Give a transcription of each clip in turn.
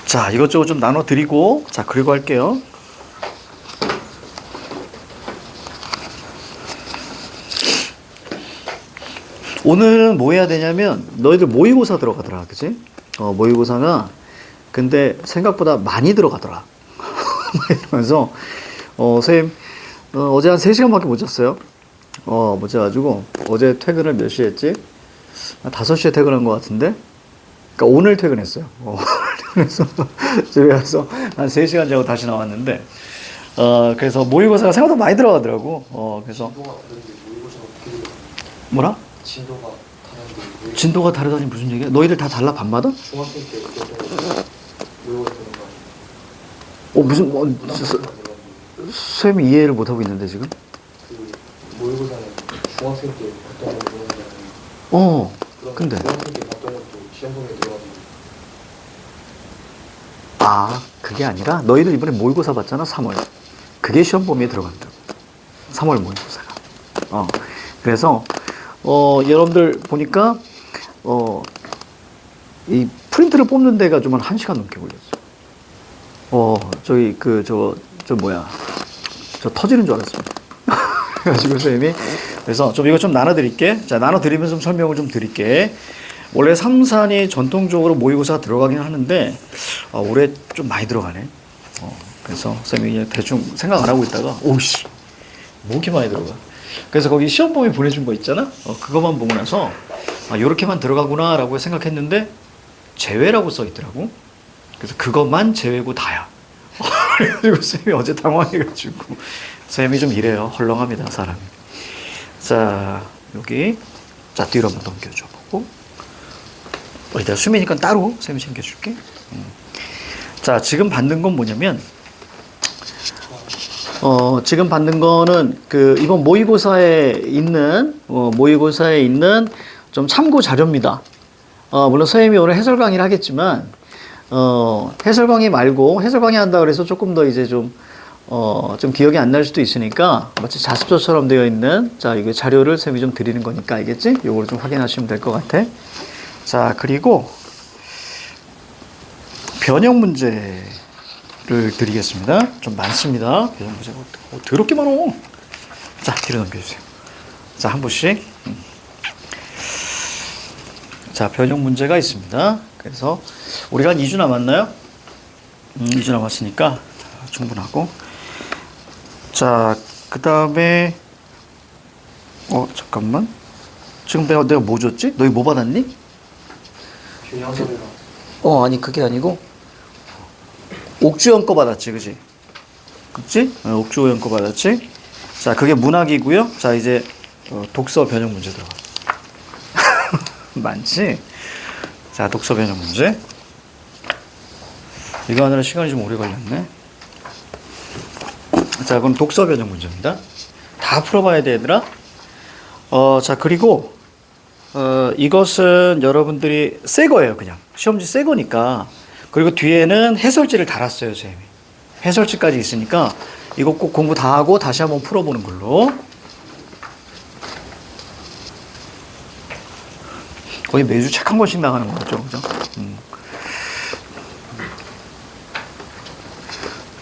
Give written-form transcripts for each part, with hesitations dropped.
자, 이것저것 좀 나눠드리고, 자, 그리고 할게요. 오늘은 뭐 해야 되냐면, 너희들 모의고사 들어가더라, 그치? 모의고사가, 근데 생각보다 많이 들어가더라. 그래서, 선생님, 어제 한 3시간밖에 못 잤어요. 못 자가지고, 어제 퇴근을 몇 시에 했지? 한 5시에 퇴근한 것 같은데? 그러니까 오늘 퇴근했어요. 그래서 집에 가서 한 3시간 자고 다시 나왔는데, 그래서 모의고사가 생각보다 많이 들어가더라고. 그래서. 뭐라? 진도가 다르다니 무슨 얘기야? 너희들 다 달라, 밤마다? 중학생 때 모의고사 되는 거 무슨, 쌤이 이해를 못하고 있는데, 지금? 그 모의고사는 중학생 때 봤던 거 보는 게 아니에요. 근데? 중학생 때 봤던 것도 시험범위에 들어가지고. 그게 아니라, 너희들 이번에 모의고사 봤잖아, 3월. 그게 시험 범위에 들어간다고. 3월 모의고사가. 그래서, 여러분들 보니까, 이 프린트를 뽑는 데가 좀 한 1시간 넘게 걸렸어. 저 터지는 줄 알았습니다. 그래가지고 선생님이, 그래서 좀 이거 좀 나눠드릴게. 자, 나눠드리면서 좀 설명을 좀 드릴게. 원래 3, 4이 전통적으로 모의고사 들어가긴 하는데, 올해 좀 많이 들어가네. 그래서 선생님이 대충 생각 안 하고 있다가, 오씨, 뭐 이렇게 많이 들어가. 그래서 거기 시험 범위 보내준 거 있잖아? 그것만 보고 나서, 요렇게만 들어가구나 라고 생각했는데, 제외라고 써 있더라고. 그래서 그것만 제외고 다야. 그리고 쌤이 어제 당황해가지고, 쌤이 좀 이래요. 헐렁합니다, 사람이. 자, 여기. 자, 뒤로 한번 넘겨줘 보고. 내가 수미니까 따로 쌤이 챙겨줄게. 자, 지금 받는 건 뭐냐면, 지금 받는 거는 이번 모의고사에 있는 좀 참고 자료입니다. 물론 선생님이 오늘 해설 강의를 하겠지만, 해설 강의 말고, 해설 강의 한다 그래서 조금 더 이제 좀 기억이 안 날 수도 있으니까, 마치 자습서처럼 되어 있는, 자, 이거 자료를 선생님이 좀 드리는 거니까, 알겠지? 요거를 좀 확인하시면 될 것 같아. 자, 그리고, 변형 문제를 드리겠습니다. 좀 많습니다. 변형 문제가 더럽게 많어. 자, 뒤로 넘겨주세요. 자, 한 분씩. 자, 변형 문제가 있습니다. 그래서 우리가 한 2주 남았나요? 2주 남았으니까 충분하고. 자, 그 다음에 잠깐만. 지금 내가 뭐 줬지? 너희 뭐 받았니? 아니 그게 아니고 옥주형 거 받았지, 그지? 그치? 옥주형 거 받았지? 자, 그게 문학이고요. 자, 이제 독서 변형 문제 들어가. 많지? 자, 독서 변형 문제. 이거 하느라 시간이 좀 오래 걸렸네. 자, 그럼 독서 변형 문제입니다. 다 풀어봐야 돼, 얘들아. 자, 그리고 이것은 여러분들이 새 거예요, 그냥. 시험지 새 거니까. 그리고 뒤에는 해설지를 달았어요, 선생님이. 해설지까지 있으니까 이거 꼭 공부 다 하고 다시 한번 풀어보는 걸로. 거의 매주 책 한 권씩 나가는 거죠, 그죠?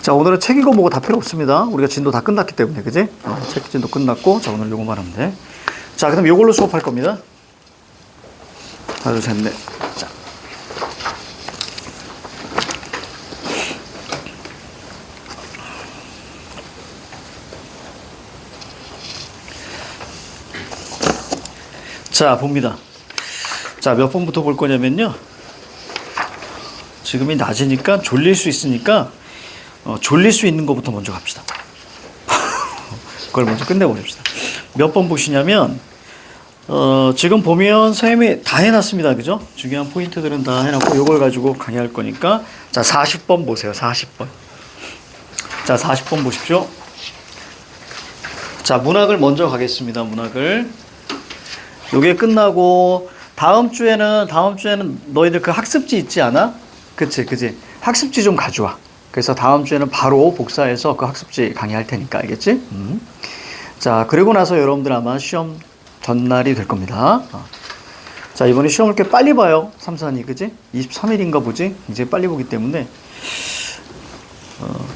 자, 오늘은 책 읽어 보고 다 필요 없습니다. 우리가 진도 다 끝났기 때문에, 그지? 책 진도 끝났고, 자, 오늘 요거만 하면 돼. 자, 그 다음 요걸로 수업할 겁니다. 하나, 둘, 셋, 넷. 자. 자, 봅니다. 자, 몇 번부터 볼 거냐면요. 지금이 낮이니까 졸릴 수 있으니까 졸릴 수 있는 것부터 먼저 갑시다. 그걸 먼저 끝내버립시다. 몇 번 보시냐면 지금 보면 선생님이 다 해놨습니다. 그죠? 중요한 포인트들은 다 해놨고 요걸 가지고 강의할 거니까 자, 40번 보세요. 40번. 자, 40번 보십시오. 자, 문학을 먼저 가겠습니다. 문학을. 요게 끝나고 다음 주에는 너희들 그 학습지 있지 않아? 그치. 학습지 좀 가져와. 그래서 다음 주에는 바로 복사해서 그 학습지 강의할 테니까, 알겠지? 자, 그리고 나서 여러분들 아마 시험 전날이 될 겁니다. 자, 이번에 시험을 꽤 빨리 봐요. 삼산이, 그지? 23일인가 보지? 이제 빨리 보기 때문에.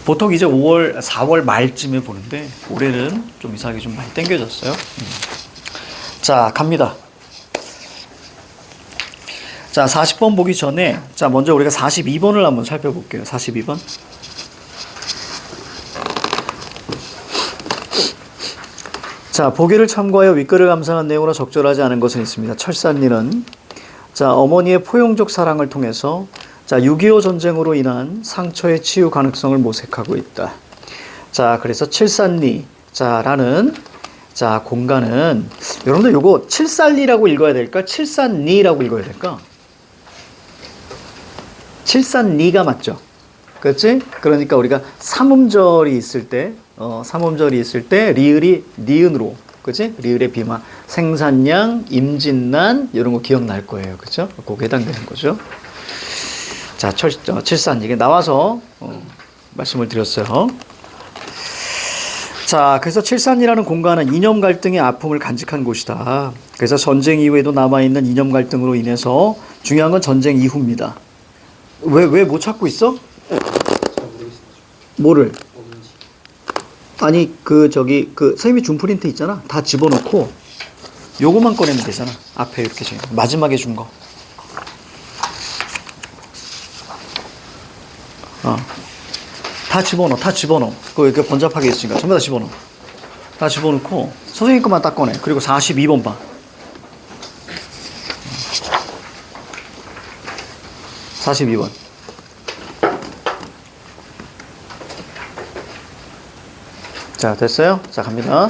보통 이제 4월 말쯤에 보는데, 올해는 좀 이상하게 좀 많이 땡겨졌어요. 자, 갑니다. 자, 40번 보기 전에, 자, 먼저 우리가 42번을 한번 살펴볼게요. 42번. 자, 보기를 참고하여 윗글을 감상한 내용으로 적절하지 않은 것은 있습니다. 철산리는 자, 어머니의 포용적 사랑을 통해서 자, 6.25 전쟁으로 인한 상처의 치유 가능성을 모색하고 있다. 자, 그래서 칠산리 자, 라는 자, 공간은 여러분들 요거 칠산리라고 읽어야 될까? 칠산리라고 읽어야 될까? 칠산리가 맞죠? 그렇지? 그러니까 우리가 삼음절이 있을 때 삼음절이 있을 때 리을이 니은으로, 그치? 리을의 비마, 생산량, 임진난 이런 거 기억날 거예요, 그렇죠? 그거에 해당되는 거죠. 자, 칠산 이게 나와서 말씀을 드렸어요. 자, 그래서 칠산이라는 공간은 이념 갈등의 아픔을 간직한 곳이다. 그래서 전쟁 이후에도 남아있는 이념 갈등으로 인해서 중요한 건 전쟁 이후입니다. 왜 못 찾고 있어? 잘 모르겠습니다. 뭐를? 뭔지. 아니 선생님이 준 프린트 있잖아. 다 집어넣고 요거만 꺼내면 되잖아. 앞에 이렇게 지금 마지막에 준 거. 다 집어넣어. 그거 이렇게 번잡하게 있으니까 전부 다 집어넣어. 다 집어넣고 선생님 것만 딱 꺼내. 그리고 42번 봐. 42번. 자, 됐어요? 자, 갑니다.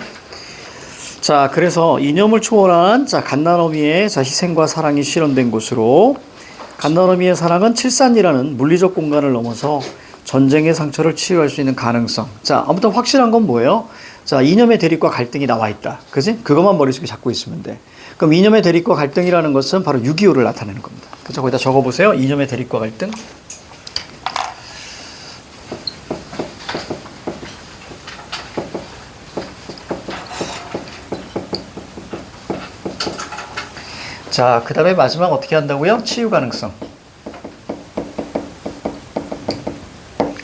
자, 그래서 이념을 초월한 자, 갓난어미의 자, 희생과 사랑이 실현된 곳으로 갓난어미의 사랑은 칠산이라는 물리적 공간을 넘어서 전쟁의 상처를 치유할 수 있는 가능성. 자, 아무튼 확실한 건 뭐예요? 자, 이념의 대립과 갈등이 나와 있다. 그지? 그것만 머릿속에 잡고 있으면 돼. 그럼 이념의 대립과 갈등이라는 것은 바로 6.25를 나타내는 겁니다. 그죠? 거기다 적어보세요. 이념의 대립과 갈등. 자, 그 다음에 마지막 어떻게 한다고요? 치유 가능성.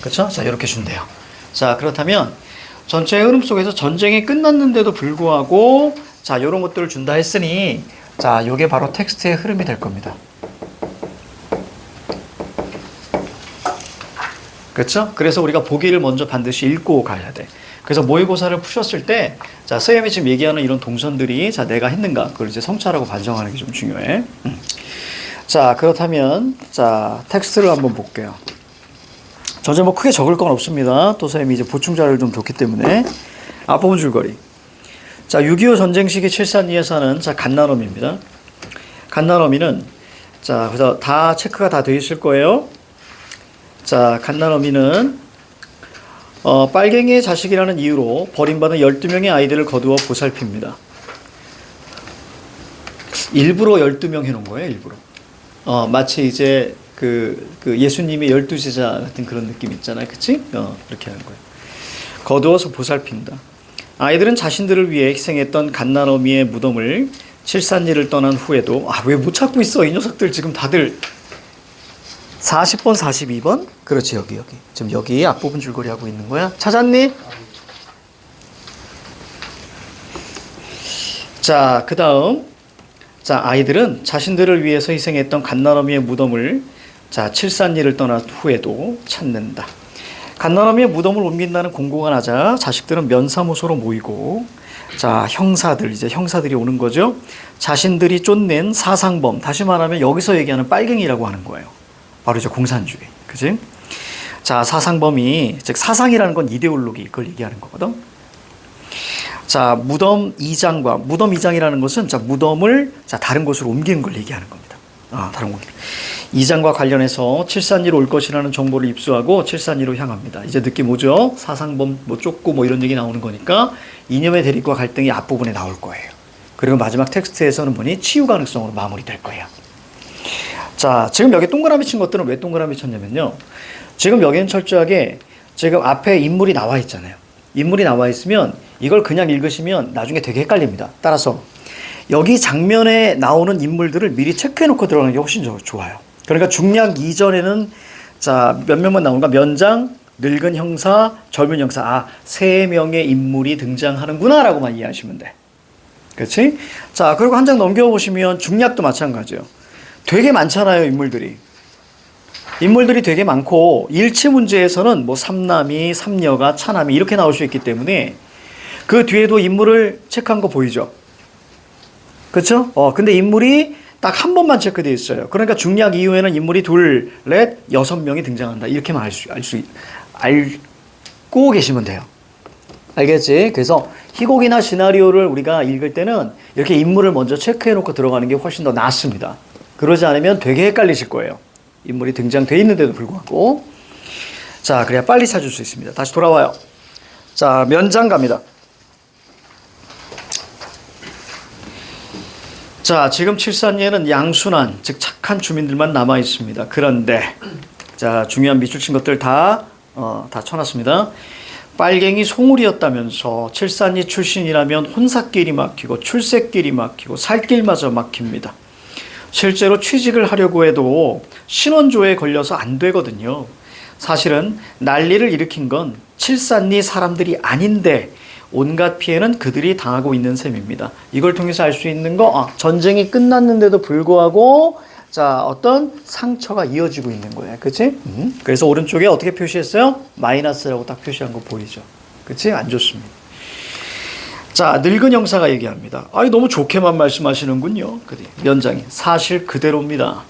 그렇죠? 자, 이렇게 준대요. 자, 그렇다면 전체의 흐름 속에서 전쟁이 끝났는데도 불구하고 자, 이런 것들을 준다 했으니 자, 요게 바로 텍스트의 흐름이 될 겁니다. 그렇죠? 그래서 우리가 보기를 먼저 반드시 읽고 가야 돼. 그래서 모의고사를 푸셨을 때, 자, 선생님이 지금 얘기하는 이런 동선들이, 자, 내가 했는가? 그걸 이제 성찰하고 반성하는 게 좀 중요해. 자, 그렇다면, 자, 텍스트를 한번 볼게요. 전체 뭐 크게 적을 건 없습니다. 또 선생님이 이제 보충 자료를 좀 줬기 때문에. 앞부분 줄거리. 자, 6.25 전쟁 시기 칠산리에 사는, 자, 갓난어미입니다. 갓난어미는, 자, 그래서 다 체크가 다 되어 있을 거예요. 자, 갓난어미는 빨갱이의 자식이라는 이유로 버림받은 12명의 아이들을 거두어 보살핍니다. 일부러 12명 해놓은 거예요, 일부러. 마치 이제 그 예수님의 12제자 같은 그런 느낌 있잖아요, 그치? 그렇게 하는 거예요. 거두어서 보살핀다. 아이들은 자신들을 위해 희생했던 갓난어미의 무덤을 칠산리를 떠난 후에도, 왜 못 찾고 있어, 이 녀석들 지금 다들. 40번, 42번? 그렇지, 여기. 지금 여기 앞부분 줄거리 하고 있는 거야. 찾았니? 자, 그 다음. 자, 아이들은 자신들을 위해서 희생했던 갓난어미의 무덤을 자, 칠산리를 떠난 후에도 찾는다. 갓난어미의 무덤을 옮긴다는 공고가 나자 자식들은 면사무소로 모이고 자, 형사들이 오는 거죠. 자신들이 쫓는 사상범, 다시 말하면 여기서 얘기하는 빨갱이라고 하는 거예요. 바로 이제 공산주의. 그지? 자, 사상범이, 즉, 사상이라는 건 이데올로기, 그걸 얘기하는 거거든. 자, 무덤 이장이라는 것은, 자, 무덤을, 자, 다른 곳으로 옮기는 걸 얘기하는 겁니다. 다른 곳. 이장과 관련해서 칠산리로 올 것이라는 정보를 입수하고 칠산리로 향합니다. 이제 느낌 오죠? 사상범, 쫓고 이런 얘기 나오는 거니까 이념의 대립과 갈등이 앞부분에 나올 거예요. 그리고 마지막 텍스트에서는 뭐니? 치유 가능성으로 마무리될 거예요. 자, 지금 여기 동그라미 친 것들은 왜 동그라미 쳤냐면요. 지금 여기는 철저하게 지금 앞에 인물이 나와 있잖아요. 인물이 나와 있으면 이걸 그냥 읽으시면 나중에 되게 헷갈립니다. 따라서 여기 장면에 나오는 인물들을 미리 체크해 놓고 들어가는 게 훨씬 좋아요. 그러니까 중략 이전에는 자, 몇 명만 나오는가? 면장, 늙은 형사, 젊은 형사. 아, 세 명의 인물이 등장하는구나 라고만 이해하시면 돼. 그렇지? 자, 그리고 한 장 넘겨보시면 중략도 마찬가지예요. 되게 많잖아요, 인물들이. 인물들이 되게 많고 일치 문제에서는 뭐 삼남이, 삼녀가, 차남이 이렇게 나올 수 있기 때문에 그 뒤에도 인물을 체크한 거 보이죠? 그렇죠? 근데 인물이 딱 한 번만 체크되어 있어요. 그러니까 중략 이후에는 인물이 둘, 넷, 6명이 등장한다. 이렇게만 알고 계시면 돼요. 알겠지? 그래서 희곡이나 시나리오를 우리가 읽을 때는 이렇게 인물을 먼저 체크해 놓고 들어가는 게 훨씬 더 낫습니다. 그러지 않으면 되게 헷갈리실 거예요. 인물이 등장돼 있는데도 불구하고. 자, 그래야 빨리 찾을 수 있습니다. 다시 돌아와요. 자, 면장 갑니다. 자, 지금 칠산리에는 양순한, 즉 착한 주민들만 남아 있습니다. 그런데 자, 중요한 밑줄 친 것들 다 쳐놨습니다. 빨갱이 송울이었다면서 칠산리 출신이라면 혼사길이 막히고 출세길이 막히고 살길마저 막힙니다. 실제로 취직을 하려고 해도 신원조에 걸려서 안 되거든요. 사실은 난리를 일으킨 건 칠산리 사람들이 아닌데 온갖 피해는 그들이 당하고 있는 셈입니다. 이걸 통해서 알 수 있는 거, 전쟁이 끝났는데도 불구하고 자, 어떤 상처가 이어지고 있는 거예요. 그치? 그래서 오른쪽에 어떻게 표시했어요? 마이너스라고 딱 표시한 거 보이죠? 그치? 안 좋습니다. 자, 늙은 형사가 얘기합니다. 아니, 너무 좋게만 말씀하시는군요. 면장님, 사실 그대로입니다.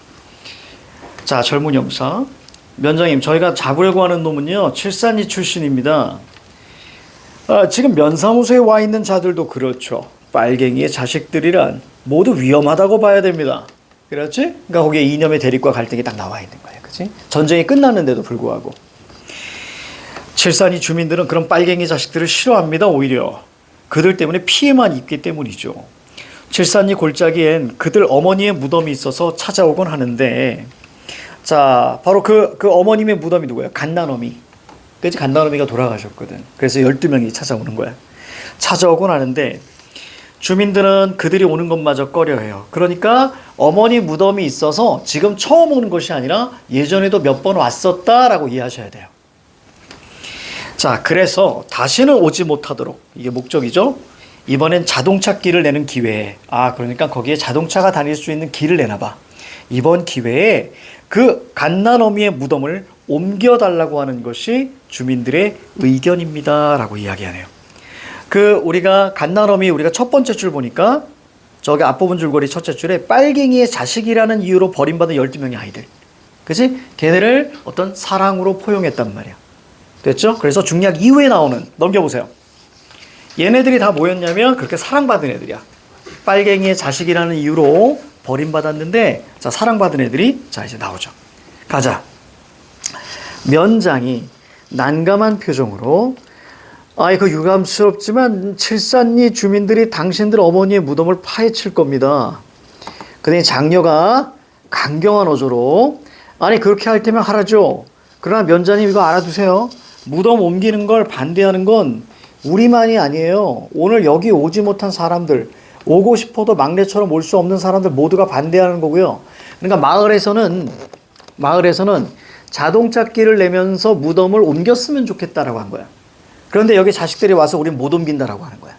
자, 젊은 형사. 면장님, 저희가 잡으려고 하는 놈은요, 칠산리 출신입니다. 지금 면사무소에 와 있는 자들도 그렇죠. 빨갱이의 자식들이란 모두 위험하다고 봐야 됩니다. 그렇지? 그러니까 거기에 이념의 대립과 갈등이 딱 나와 있는 거예요. 그치? 전쟁이 끝났는데도 불구하고. 칠산리 주민들은 그런 빨갱이 자식들을 싫어합니다, 오히려. 그들 때문에 피해만 입기 때문이죠. 칠산리 골짜기엔 그들 어머니의 무덤이 있어서 찾아오곤 하는데, 자, 바로 그 어머님의 무덤이 누구예요? 갓난어미. 그치? 갓난어미가 돌아가셨거든. 그래서 12명이 찾아오는 거야. 찾아오곤 하는데, 주민들은 그들이 오는 것마저 꺼려해요. 그러니까 어머니 무덤이 있어서 지금 처음 오는 것이 아니라 예전에도 몇 번 왔었다라고 이해하셔야 돼요. 자, 그래서 다시는 오지 못하도록, 이게 목적이죠. 이번엔 자동차 길을 내는 기회에, 그러니까 거기에 자동차가 다닐 수 있는 길을 내나 봐. 이번 기회에 그 갓난어미의 무덤을 옮겨달라고 하는 것이 주민들의 의견입니다 라고 이야기하네요. 우리가 갓난어미, 우리가 첫 번째 줄 보니까 저기 앞부분 줄거리 첫째 줄에 빨갱이의 자식이라는 이유로 버림받은 12명의 아이들. 그치? 걔네를 어떤 사랑으로 포용했단 말이야. 됐죠? 그래서 중략 이후에 나오는, 넘겨보세요. 얘네들이 다 뭐였냐면 그렇게 사랑받은 애들이야. 빨갱이의 자식이라는 이유로 버림받았는데, 자, 사랑받은 애들이, 자, 이제 나오죠. 가자. 면장이 난감한 표정으로, 이거 유감스럽지만 칠산리 주민들이 당신들 어머니의 무덤을 파헤칠 겁니다. 그러니 장녀가 강경한 어조로, 그렇게 할 테면 하라죠. 그러나 면장님 이거 알아두세요. 무덤 옮기는 걸 반대하는 건 우리만이 아니에요. 오늘 여기 오지 못한 사람들, 오고 싶어도 막내처럼 올 수 없는 사람들 모두가 반대하는 거고요. 그러니까 마을에서는 자동차 길을 내면서 무덤을 옮겼으면 좋겠다라고 한 거야. 그런데 여기 자식들이 와서 우린 못 옮긴다라고 하는 거야.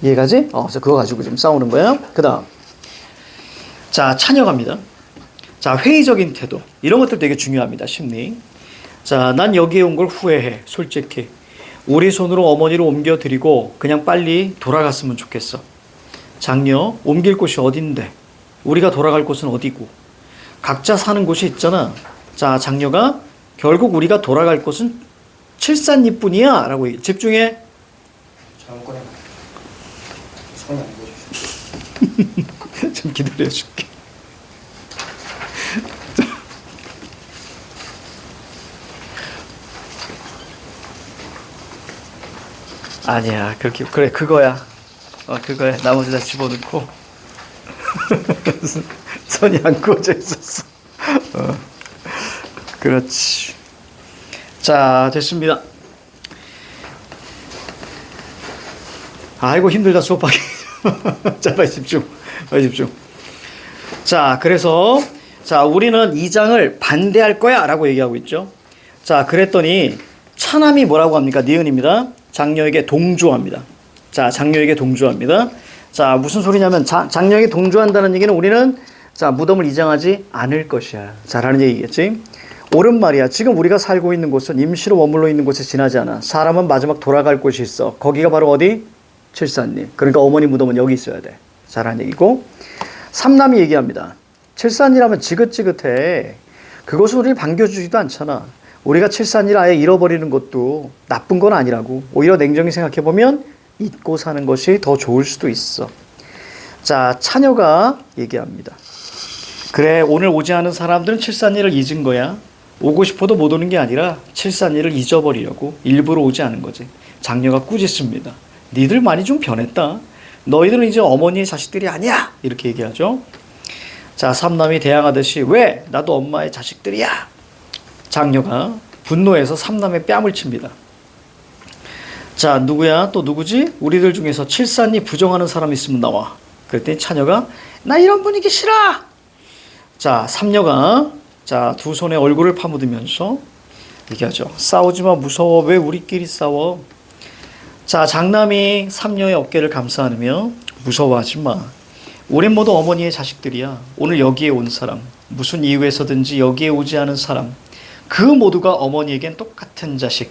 이해가지? 그래서 그거 가지고 지금 싸우는 거예요. 그 다음. 자, 찬여갑니다. 자, 회의적인 태도. 이런 것들 되게 중요합니다. 심리. 자, 난 여기에 온 걸 후회해. 솔직히. 우리 손으로 어머니를 옮겨드리고 그냥 빨리 돌아갔으면 좋겠어. 장녀, 옮길 곳이 어딘데? 우리가 돌아갈 곳은 어디고? 각자 사는 곳이 있잖아. 자, 장녀가 결국 우리가 돌아갈 곳은 칠산리뿐이야 라고 집중해. 잠깐 손이 안 보여주시죠. 좀 기다려줄게. 아니야, 그렇게, 그래, 그거야. 그거야. 나머지 다 집어넣고. 손이 안 구워져 있었어. 그렇지. 자, 됐습니다. 아이고, 힘들다, 수업하기. 자, 빨리 집중. 빨리 집중. 자, 그래서 자, 우리는 이 장을 반대할 거야 라고 얘기하고 있죠. 자, 그랬더니 차남이 뭐라고 합니까? 니은입니다. 장녀에게 동조합니다. 자, 장녀에게 동조합니다. 자, 무슨 소리냐면 장녀에게 동조한다는 얘기는 우리는 자, 무덤을 이장하지 않을 것이야. 자, 라는 얘기겠지. 옳은 말이야. 지금 우리가 살고 있는 곳은 임시로 머물러 있는 곳에 지나지 않아. 사람은 마지막 돌아갈 곳이 있어. 거기가 바로 어디? 칠산리. 그러니까 어머니 무덤은 여기 있어야 돼. 자, 라는 얘기고. 삼남이 얘기합니다. 칠산이라면 지긋지긋해. 그것은 우리를 반겨주지도 않잖아. 우리가 칠산이를 아예 잃어버리는 것도 나쁜 건 아니라고. 오히려 냉정히 생각해보면 잊고 사는 것이 더 좋을 수도 있어. 자, 차녀가 얘기합니다. 그래, 오늘 오지 않은 사람들은 칠산이를 잊은 거야. 오고 싶어도 못 오는 게 아니라 칠산이를 잊어버리려고 일부러 오지 않은 거지. 장녀가 꾸짖습니다. 니들 많이 좀 변했다. 너희들은 이제 어머니의 자식들이 아니야. 이렇게 얘기하죠. 자, 삼남이 대항하듯이 왜? 나도 엄마의 자식들이야. 장녀가 분노해서 삼남의 뺨을 칩니다. 자, 누구야? 또 누구지? 우리들 중에서 칠산이 부정하는 사람 있으면 나와. 그랬더니 차녀가 나 이런 분위기 싫어. 자, 삼녀가 자, 두 손에 얼굴을 파묻으면서 얘기하죠. 싸우지 마, 무서워. 왜 우리끼리 싸워? 자, 장남이 삼녀의 어깨를 감싸 안으며 무서워하지 마. 우린 모두 어머니의 자식들이야. 오늘 여기에 온 사람, 무슨 이유에서든지 여기에 오지 않은 사람, 그 모두가 어머니에겐 똑같은 자식.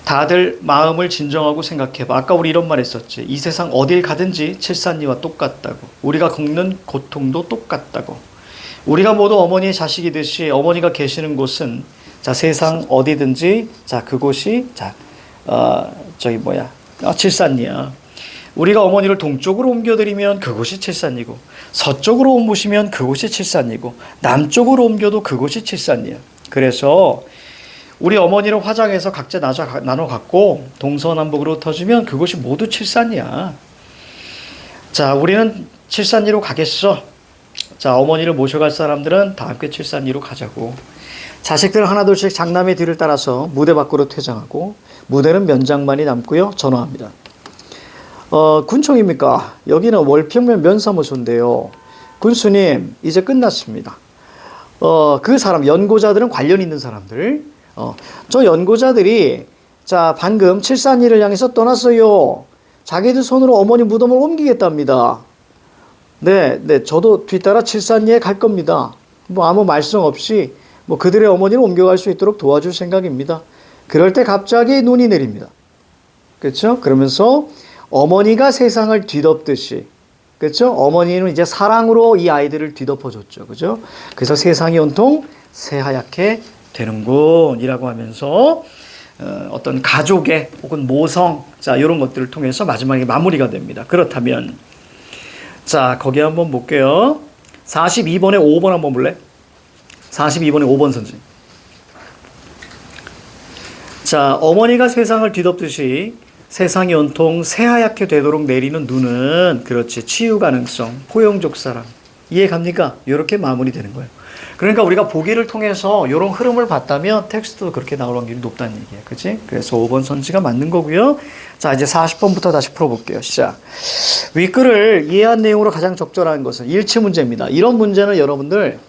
다들 마음을 진정하고 생각해봐. 아까 우리 이런 말 했었지. 이 세상 어딜 가든지 칠산이와 똑같다고. 우리가 겪는 고통도 똑같다고. 우리가 모두 어머니의 자식이듯이 어머니가 계시는 곳은 자, 세상 어디든지 자, 그곳이 자, 칠산이야. 우리가 어머니를 동쪽으로 옮겨드리면 그곳이 칠산이고, 서쪽으로 옮으시면 그곳이 칠산이고, 남쪽으로 옮겨도 그곳이 칠산이야. 그래서 우리 어머니를 화장해서 각자 나눠 갖고 동서남북으로 터주면 그곳이 모두 칠산이야. 자, 우리는 칠산리로 가겠어. 자, 어머니를 모셔갈 사람들은 다 함께 칠산리로 가자고. 자식들 하나둘씩 장남의 뒤를 따라서 무대 밖으로 퇴장하고, 무대는 면장만이 남고요. 전화합니다. 군청입니까? 여기는 월평면 면사무소인데요. 군수님, 이제 끝났습니다. 그 사람, 연고자들은 관련 있는 사람들. 저 연고자들이 자, 방금 칠산리를 향해서 떠났어요. 자기들 손으로 어머니 무덤을 옮기겠답니다. 네, 저도 뒤따라 칠산리에 갈 겁니다. 뭐 아무 말씀 없이 뭐 그들의 어머니를 옮겨갈 수 있도록 도와줄 생각입니다. 그럴 때 갑자기 눈이 내립니다. 그렇죠? 그러면서 어머니가 세상을 뒤덮듯이, 그렇죠? 어머니는 이제 사랑으로 이 아이들을 뒤덮어줬죠. 그죠? 그래서 세상이 온통 새하얗게 되는군 이라고 하면서 어떤 가족의 혹은 모성, 자, 이런 것들을 통해서 마지막에 마무리가 됩니다. 그렇다면 자, 거기 한번 볼게요. 42번에 5번 한번 볼래? 42번에 5번 선지. 자, 어머니가 세상을 뒤덮듯이 세상이 온통 새하얗게 되도록 내리는 눈은, 그렇지, 치유 가능성, 포용적 사랑. 이해 갑니까? 이렇게 마무리되는 거예요. 그러니까 우리가 보기를 통해서 이런 흐름을 봤다면 텍스트도 그렇게 나올 확률이 높다는 얘기예요. 그치? 그래서 5번 선지가 맞는 거고요. 자, 이제 40번부터 다시 풀어볼게요. 시작. 윗글을 이해한 내용으로 가장 적절한 것은 일치 문제입니다. 이런 문제는 여러분들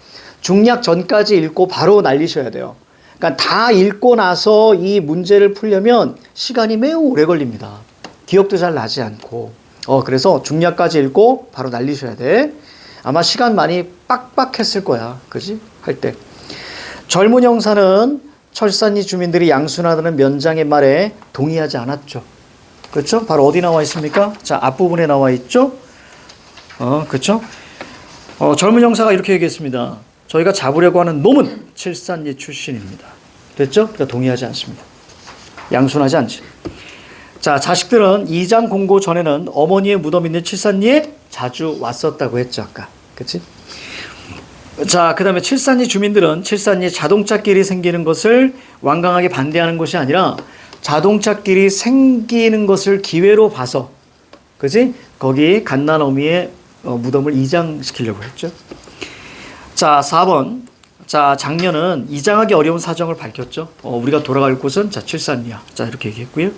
중략 전까지 읽고 바로 날리셔야 돼요. 그러니까 다 읽고 나서 이 문제를 풀려면 시간이 매우 오래 걸립니다. 기억도 잘 나지 않고. 그래서 중략까지 읽고 바로 날리셔야 돼. 아마 시간 많이 빡빡했을 거야. 그지? 할 때. 젊은 형사는 철산리 주민들이 양순하다는 면장의 말에 동의하지 않았죠. 그렇죠? 바로 어디 나와 있습니까? 자, 앞부분에 나와 있죠? 그렇죠? 젊은 형사가 이렇게 얘기했습니다. 저희가 잡으려고 하는 놈은 칠산리 출신입니다. 됐죠? 그러니까 동의하지 않습니다. 양순하지 않지. 자, 자식들은 이장 공고 전에는 어머니의 무덤 있는 칠산리에 자주 왔었다고 했죠, 아까. 그치? 자, 그 다음에 칠산리 주민들은 칠산리에 자동차길이 생기는 것을 완강하게 반대하는 것이 아니라 자동차길이 생기는 것을 기회로 봐서, 그치? 거기 갓난어미의 무덤을 이장시키려고 했죠. 자, 4번. 자, 장녀는 이장하기 어려운 사정을 밝혔죠. 우리가 돌아갈 곳은 자, 칠산리야. 자, 이렇게 얘기했고요.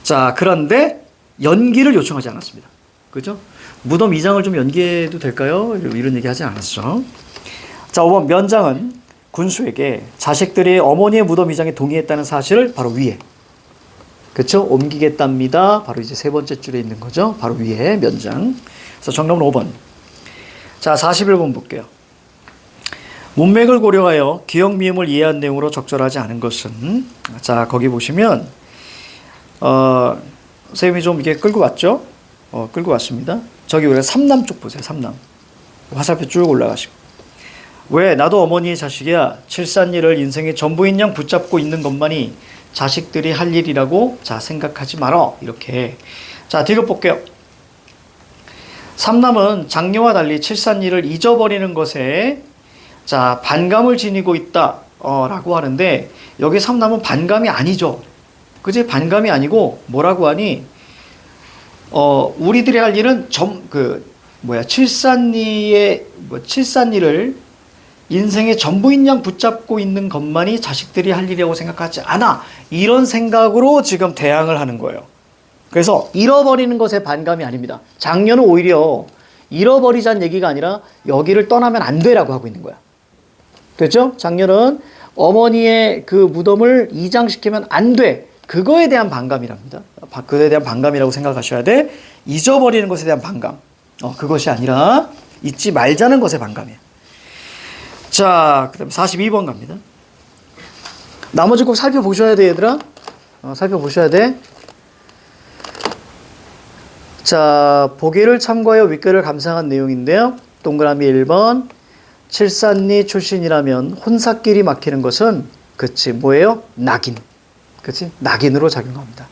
자, 그런데 연기를 요청하지 않았습니다. 그죠? 무덤 이장을 좀 연기해도 될까요? 이런 얘기 하지 않았죠. 자, 5번 면장은 군수에게 자식들이 어머니의 무덤 이장에 동의했다는 사실을 바로 위에, 그렇죠? 옮기겠답니다. 바로 이제 세 번째 줄에 있는 거죠. 바로 위에 면장. 그래서 정답은 5번. 자, 41번 볼게요. 문맥을 고려하여 기역 미음을 이해한 내용으로 적절하지 않은 것은, 자, 거기 보시면 선생님이 좀 이게 끌고 왔죠? 끌고 왔습니다. 저기 우리가 삼남 쪽 보세요. 삼남. 화살표 쭉 올라가시고. 왜 나도 어머니의 자식이야. 칠산일을 인생의 전부인 양 붙잡고 있는 것만이 자식들이 할 일이라고 자 생각하지 마라. 이렇게. 자, 뒤로 볼게요. 삼남은 장녀와 달리 칠산일을 잊어버리는 것에 자 반감을 지니고 있다 라고 하는데, 여기 삼남은 반감이 아니죠. 그지? 반감이 아니고 뭐라고 하니 우리들이 할 일은 칠산일을 인생의 전부인 양 붙잡고 있는 것만이 자식들이 할 일이라고 생각하지 않아. 이런 생각으로 지금 대항을 하는 거예요. 그래서 잃어버리는 것에 반감이 아닙니다. 장녀는 오히려 잃어버리자는 얘기가 아니라 여기를 떠나면 안 돼라고 하고 있는 거야. 됐죠? 장녀는 어머니의 그 무덤을 이장시키면 안 돼. 그거에 대한 반감이랍니다. 그거에 대한 반감이라고 생각하셔야 돼. 잊어버리는 것에 대한 반감. 그것이 아니라 잊지 말자는 것에 반감이에요. 자, 그 다음에 42번 갑니다. 나머지 꼭 살펴보셔야 돼, 얘들아. 살펴보셔야 돼. 자, 보기를 참고하여 윗글을 감상한 내용인데요. 동그라미 1번. 칠산리 출신이라면 혼사끼리 막히는 것은, 그치, 뭐예요? 낙인. 그치? 낙인으로 작용합니다.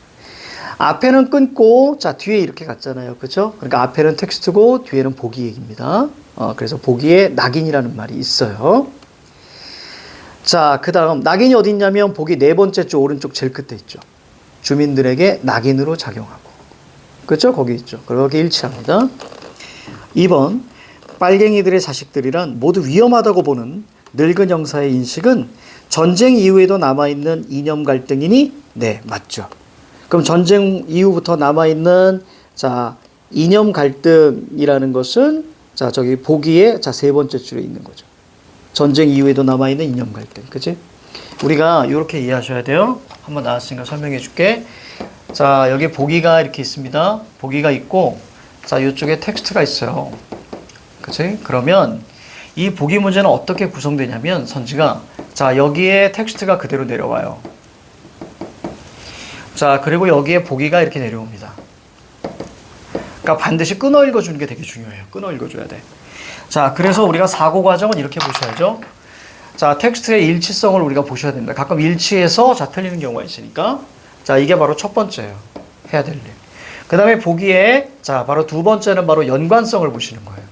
앞에는 끊고, 자, 뒤에 이렇게 갔잖아요. 그쵸? 그러니까 앞에는 텍스트고, 뒤에는 보기 얘기입니다. 그래서 보기에 낙인이라는 말이 있어요. 자, 그 다음, 낙인이 어디 있냐면, 보기 네 번째 줄 오른쪽 제일 끝에 있죠. 주민들에게 낙인으로 작용하고. 그쵸? 거기 있죠. 거기 일치합니다. 2번, 빨갱이들의 자식들이란 모두 위험하다고 보는 늙은 형사의 인식은 전쟁 이후에도 남아있는 이념 갈등이니? 네, 맞죠. 그럼 전쟁 이후부터 남아있는, 자, 이념 갈등이라는 것은, 자, 저기 보기에, 자, 세 번째 줄에 있는 거죠. 전쟁 이후에도 남아있는 이념 갈등. 그치? 우리가 이렇게 이해하셔야 돼요. 한번 나왔으니까 설명해 줄게. 자, 여기 보기가 이렇게 있습니다. 보기가 있고, 자, 이쪽에 텍스트가 있어요. 그치? 그러면 이 보기 문제는 어떻게 구성되냐면, 선지가, 자, 여기에 텍스트가 그대로 내려와요. 자, 그리고 여기에 보기가 이렇게 내려옵니다. 그러니까 반드시 끊어 읽어주는 게 되게 중요해요. 끊어 읽어줘야 돼. 자, 그래서 우리가 사고 과정은 이렇게 보셔야죠. 자, 텍스트의 일치성을 우리가 보셔야 됩니다. 가끔 일치해서 자 틀리는 경우가 있으니까. 자, 이게 바로 첫 번째예요. 해야 될 일. 그 다음에 보기에, 자, 바로 두 번째는 바로 연관성을 보시는 거예요.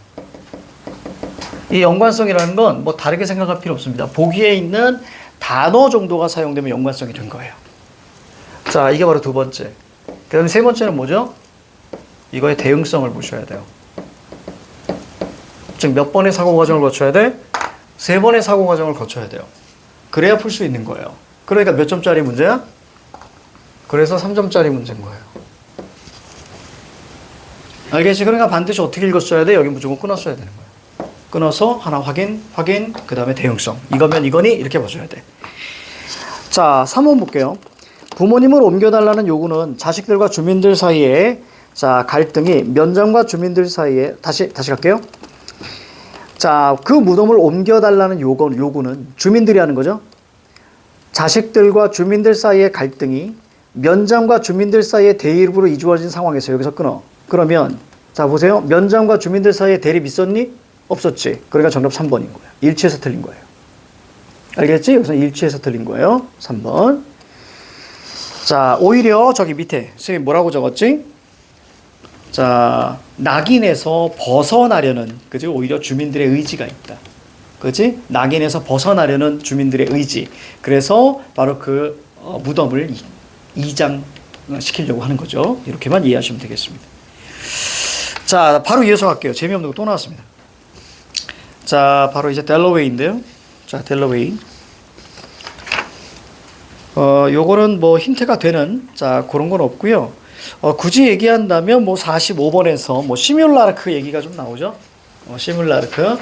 이 연관성이라는 건 뭐 다르게 생각할 필요 없습니다. 보기에 있는 단어 정도가 사용되면 연관성이 된 거예요. 자, 이게 바로 두 번째. 그 다음에 세 번째는 뭐죠? 이거의 대응성을 보셔야 돼요. 즉, 몇 번의 사고 과정을 거쳐야 돼? 세 번의 사고 과정을 거쳐야 돼요. 그래야 풀 수 있는 거예요. 그러니까 몇 점짜리 문제야? 그래서 3점짜리 문제인 거예요. 알겠지? 그러니까 반드시 어떻게 읽었어야 돼? 여기 무조건 끊었어야 되는 거예요. 끊어서 하나 확인, 그 다음에 대응성. 이거면 이거니? 이렇게 봐줘야 돼. 자, 3번 볼게요. 부모님을 옮겨달라는 요구는 자식들과 주민들 사이에, 자, 갈등이 면장과 주민들 사이에, 다시 갈게요. 자, 그 무덤을 옮겨달라는 요구는 주민들이 하는 거죠. 자식들과 주민들 사이의 갈등이 면장과 주민들 사이의 대립으로 이루어진 상황에서 여기서 끊어. 그러면, 자, 보세요. 면장과 주민들 사이에 대립 있었니? 없었지. 그러니까 정답 3번인 거예요. 일치해서 틀린 거예요. 알겠지? 여기서 일치해서 틀린 거예요. 3번. 자, 오히려 저기 밑에 선생님 뭐라고 적었지? 자, 낙인에서 벗어나려는, 그지? 오히려 주민들의 의지가 있다. 그지? 낙인에서 벗어나려는 주민들의 의지. 그래서 바로 그 무덤을 이장시키려고 하는 거죠. 이렇게만 이해하시면 되겠습니다. 자, 바로 이어서 갈게요. 재미없는 거 또 나왔습니다. 자, 바로 이제 델러웨이인데요. 자, 델러웨이. 요거는 뭐 힌트가 되는, 자, 그런 건 없고요. 굳이 얘기한다면 뭐 45번에서 뭐 시뮬라르크 얘기가 좀 나오죠. 시뮬라르크.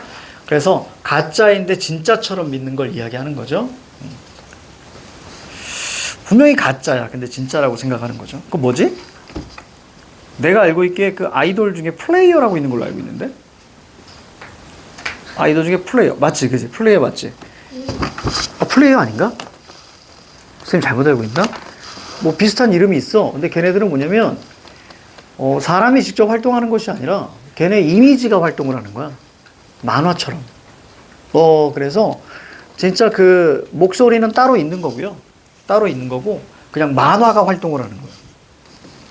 그래서 가짜인데 진짜처럼 믿는 걸 이야기하는 거죠. 분명히 가짜야. 근데 진짜라고 생각하는 거죠. 그거 뭐지? 내가 알고 있기에 그 아이돌 중에 플레이어라고 있는 걸로 알고 있는데? 아이돌 중에 플레이어. 맞지? 그지? 플레이어 맞지? 플레이어 아닌가? 선생님 잘못 알고 있나? 뭐 비슷한 이름이 있어. 근데 걔네들은 뭐냐면, 사람이 직접 활동하는 것이 아니라 걔네 이미지가 활동을 하는 거야. 만화처럼. 그래서 진짜 그 목소리는 따로 있는 거고요. 따로 있는 거고, 그냥 만화가 활동을 하는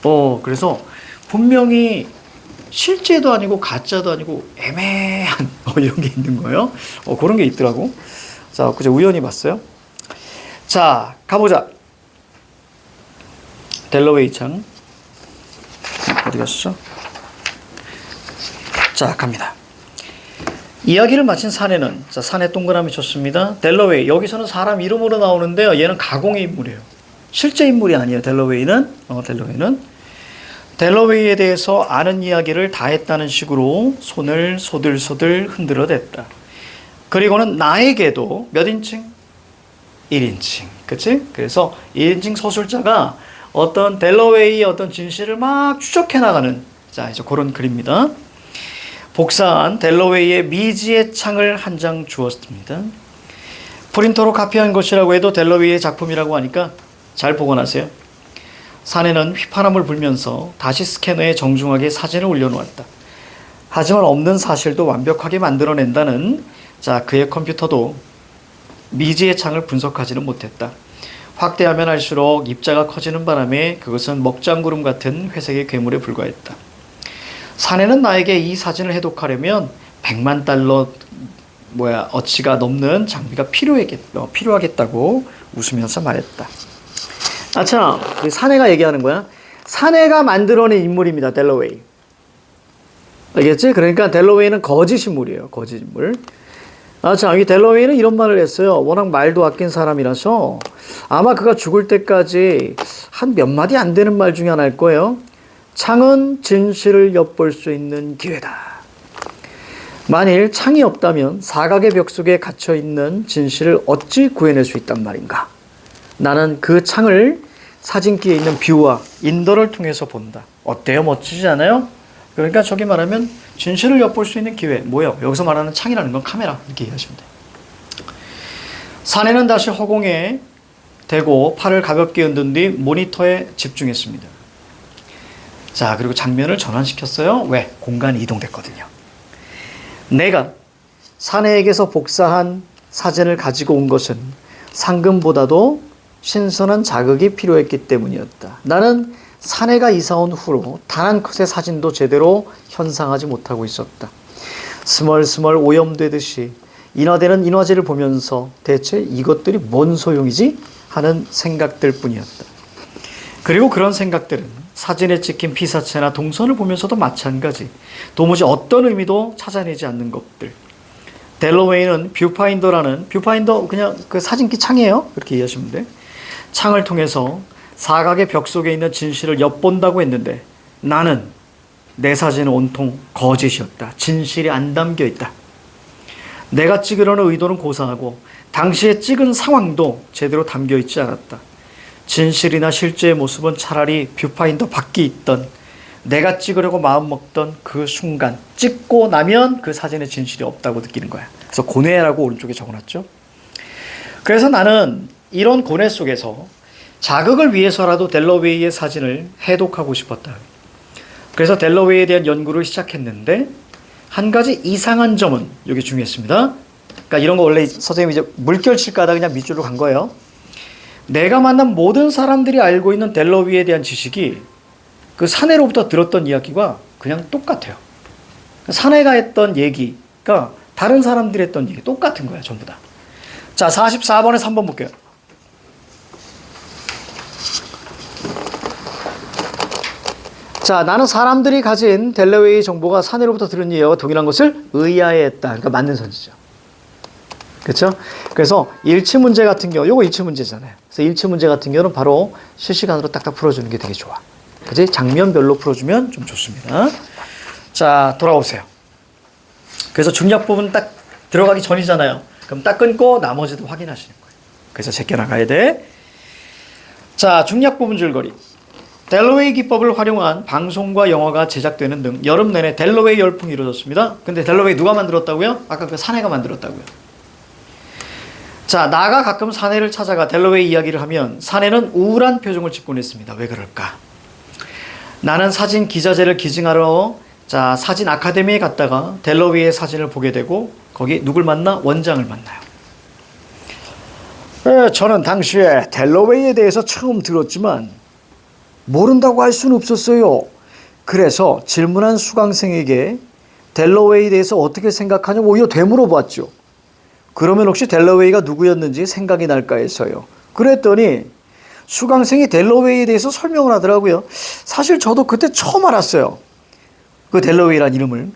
거예요. 그래서 분명히 실제도 아니고 가짜도 아니고 애매한 이런 게 있는 거예요. 그런 게 있더라고. 자, 그저 우연히 봤어요. 자, 가보자. 델러웨이 창. 어디 갔어? 자, 갑니다. 이야기를 마친 사내는, 자, 사내 동그라미 쳤습니다. 델러웨이. 여기서는 사람 이름으로 나오는데요. 얘는 가공의 인물이에요. 실제 인물이 아니에요. 델러웨이는. 델러웨이에 대해서 아는 이야기를 다 했다는 식으로 손을 소들소들 흔들어 댔다. 그리고는 나에게도 몇 인칭? 1인칭. 그치? 그래서 1인칭 서술자가 어떤 델러웨이의 어떤 진실을 막 추적해 나가는, 자, 이제 그런 글입니다. 복사한 델러웨이의 미지의 창을 한 장 주었습니다. 프린터로 카피한 것이라고 해도 델러웨이의 작품이라고 하니까 잘 보관하세요. 사내는 휘파람을 불면서 다시 스캐너에 정중하게 사진을 올려놓았다. 하지만 없는 사실도 완벽하게 만들어낸다는, 자, 그의 컴퓨터도 미지의 창을 분석하지는 못했다. 확대하면 할수록 입자가 커지는 바람에 그것은 먹장구름 같은 회색의 괴물에 불과했다. 사내는 나에게 이 사진을 해독하려면 100만 달러 어치가 넘는 장비가 필요하겠다고 웃으면서 말했다. 참, 사내가 얘기하는 거야. 사내가 만들어낸 인물입니다. 델러웨이. 알겠지? 그러니까 델러웨이는 거짓 인물이에요. 거짓 인물. 참, 이 델러웨이는 이런 말을 했어요. 워낙 말도 아낀 사람이라서 아마 그가 죽을 때까지 한 몇 마디 안 되는 말 중에 하나일 거예요. 창은 진실을 엿볼 수 있는 기회다. 만일 창이 없다면 사각의 벽 속에 갇혀 있는 진실을 어찌 구해낼 수 있단 말인가? 나는 그 창을 사진기에 있는 뷰와 인더를 통해서 본다. 어때요? 멋지지 않아요? 그러니까 저기 말하면 진실을 엿볼 수 있는 기회. 뭐예요? 여기서 말하는 창이라는 건 카메라. 이렇게 이해하시면 돼요. 사내는 다시 허공에 대고 팔을 가볍게 흔든 뒤 모니터에 집중했습니다. 자, 그리고 장면을 전환시켰어요. 왜? 공간이 이동됐거든요. 내가 사내에게서 복사한 사진을 가지고 온 것은 상금보다도 신선한 자극이 필요했기 때문이었다. 나는 사내가 이사 온 후로 단 한 컷의 사진도 제대로 현상하지 못하고 있었다. 스멀스멀 오염되듯이 인화되는 인화제를 보면서 대체 이것들이 뭔 소용이지? 하는 생각들 뿐이었다. 그리고 그런 생각들은 사진에 찍힌 피사체나 동선을 보면서도 마찬가지. 도무지 어떤 의미도 찾아내지 않는 것들. 델러웨이는 뷰파인더 그냥 그 사진기 창이에요. 그렇게 이해하시면 돼. 창을 통해서 사각의 벽 속에 있는 진실을 엿본다고 했는데 나는 내 사진은 온통 거짓이었다. 진실이 안 담겨 있다. 내가 찍으려는 의도는 고상하고 당시에 찍은 상황도 제대로 담겨 있지 않았다. 진실이나 실제의 모습은 차라리 뷰파인더 밖에 있던, 내가 찍으려고 마음먹던 그 순간, 찍고 나면 그 사진의 진실이 없다고 느끼는 거야. 그래서 고뇌라고 오른쪽에 적어놨죠. 그래서 나는 이런 고뇌 속에서 자극을 위해서라도 델러웨이의 사진을 해독하고 싶었다. 그래서 델러웨이에 대한 연구를 시작했는데 한 가지 이상한 점은 여기 중요했습니다. 그러니까 이런 거 원래 선생님이 이제 물결 칠까 하다 그냥 밑줄로 간 거예요. 내가 만난 모든 사람들이 알고 있는 델러웨이에 대한 지식이 그 사내로부터 들었던 이야기가 그냥 똑같아요. 사내가 했던 얘기가 다른 사람들이 했던 얘기 똑같은 거야, 전부 다. 자, 44번에서 한번 볼게요. 자, 나는 사람들이 가진 델러웨이 정보가 사내로부터 들은 이야기와 동일한 것을 의아해했다. 그러니까 맞는 선지죠. 그렇죠? 그래서 일치 문제 같은 경우, 요거 일치 문제잖아요. 그래서 일치 문제 같은 경우는 바로 실시간으로 딱딱 풀어주는 게 되게 좋아. 그지? 장면별로 풀어주면 좀 좋습니다. 자, 돌아오세요. 그래서 중략 부분 딱 들어가기 전이잖아요. 그럼 딱 끊고 나머지도 확인하시는 거예요. 그래서 제껴나가야 돼. 자, 중략 부분 줄거리. 델러웨이 기법을 활용한 방송과 영화가 제작되는 등 여름 내내 델러웨이 열풍이 이루어졌습니다. 근데 델러웨이 누가 만들었다고요? 아까 그 사내가 만들었다고요. 자, 나가 가끔 사내를 찾아가 델러웨이 이야기를 하면 사내는 우울한 표정을 짓곤 했습니다. 왜 그럴까? 나는 사진 기자재를 기증하러 자, 사진 아카데미에 갔다가 델러웨이의 사진을 보게 되고 거기 누굴 만나? 원장을 만나요. 저는 당시에 델러웨이에 대해서 처음 들었지만 모른다고 할 수는 없었어요. 그래서 질문한 수강생에게 델러웨이에 대해서 어떻게 생각하냐고 오히려 되물어봤죠. 그러면 혹시 델러웨이가 누구였는지 생각이 날까 해서요. 그랬더니 수강생이 델러웨이에 대해서 설명을 하더라고요. 사실 저도 그때 처음 알았어요. 그 델러웨이란 이름을.